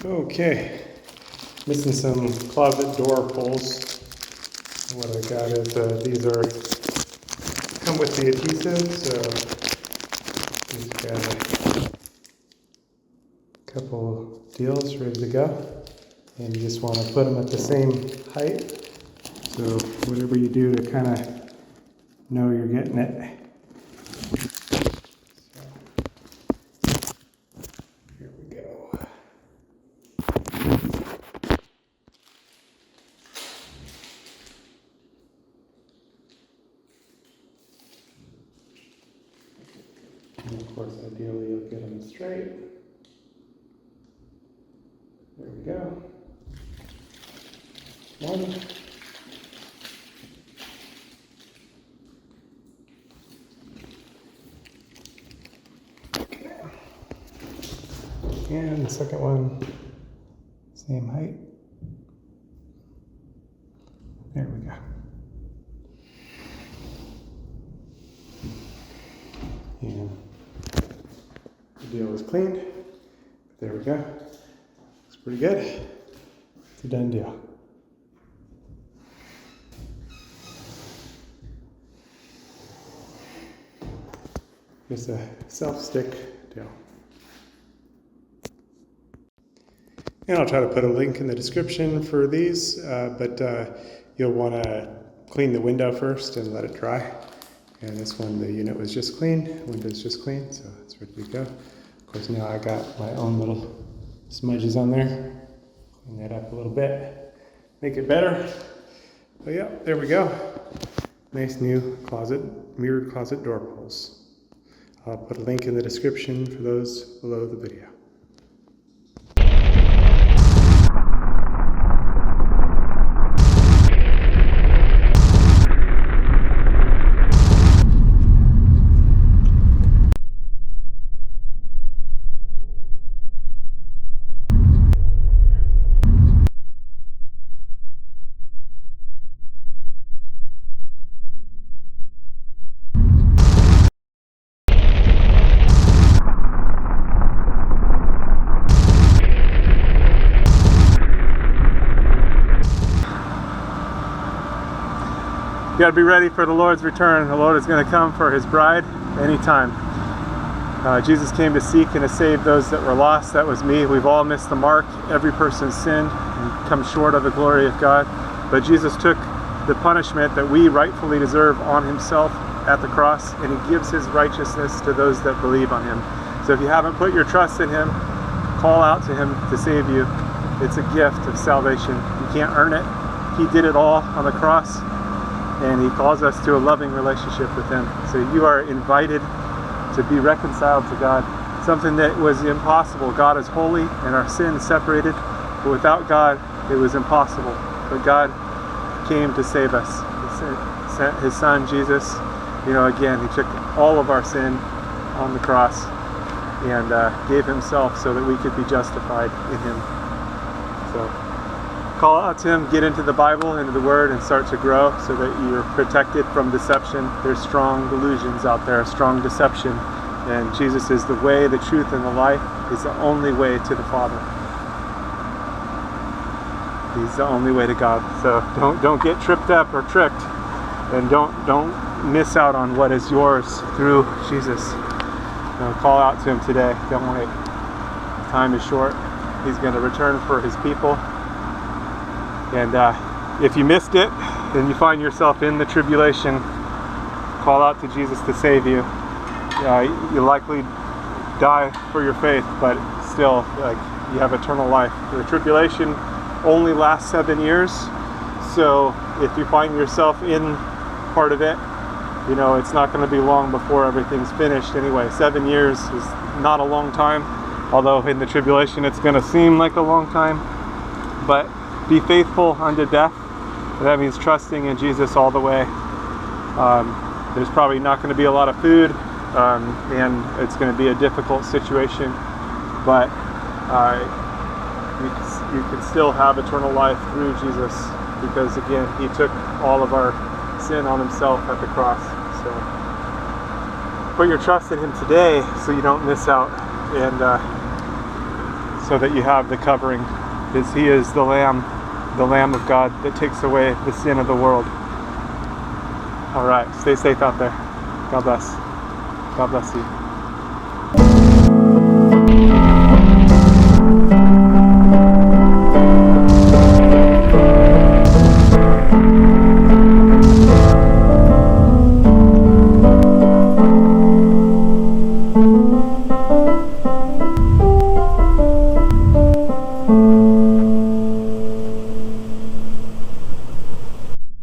Okay, missing some closet door pulls. What I got is these come with the adhesive, so just got a couple deals ready to go. And you just want to put them at the same height. So whatever you do to kind of know you're getting it. Here we go. And of course, ideally you'll get them straight. There we go. One. And the second one, same height. There we go. And the deal is cleaned. There we go. Looks pretty good. It's a done deal. Just a self-stick deal. And I'll try to put a link in the description for these, but you'll want to clean the window first and let it dry. And this one, the unit was just cleaned, window's just cleaned, so it's ready to go. Of course, now I got my own little smudges on there. Clean that up a little bit, make it better. But yeah, there we go. Nice new mirrored closet door pulls. I'll put a link in the description for those below the video. You got to be ready for the Lord's return. The Lord is going to come for his bride anytime. Jesus came to seek and to save those that were lost. That was me. We've all missed the mark. Every person sinned and come short of the glory of God. But Jesus took the punishment that we rightfully deserve on himself at the cross, and he gives his righteousness to those that believe on him. So if you haven't put your trust in him, call out to him to save you. It's a gift of salvation. You can't earn it. He did it all on the cross. And he calls us to a loving relationship with him. So you are invited to be reconciled to God. Something that was impossible. God is holy and our sin separated. But without God, it was impossible. But God came to save us. He sent his son, Jesus. Again, he took all of our sin on the cross and gave himself so that we could be justified in him. So call out to him, get into the Bible, into the Word, and start to grow so that you're protected from deception. There's strong delusions out there, strong deception. And Jesus is the way, the truth, and the life. He's the only way to the Father. He's the only way to God. So don't get tripped up or tricked. And don't miss out on what is yours through Jesus. Call out to him today. Don't wait. Time is short. He's going to return for his people. And if you missed it and you find yourself in the tribulation, call out to Jesus to save you. You likely die for your faith, but still, you have eternal life. The tribulation only lasts 7 years, so if you find yourself in part of it, it's not going to be long before everything's finished anyway. 7 years is not a long time, although in the tribulation it's going to seem like a long time, but be faithful unto death. That means trusting in Jesus all the way. There's probably not going to be a lot of food, and it's going to be a difficult situation, but you can still have eternal life through Jesus, because again, he took all of our sin on himself at the cross. So put your trust in him today so you don't miss out, and so that you have the covering. He is the Lamb of God that takes away the sin of the world. All right, stay safe out there. God bless. God bless you.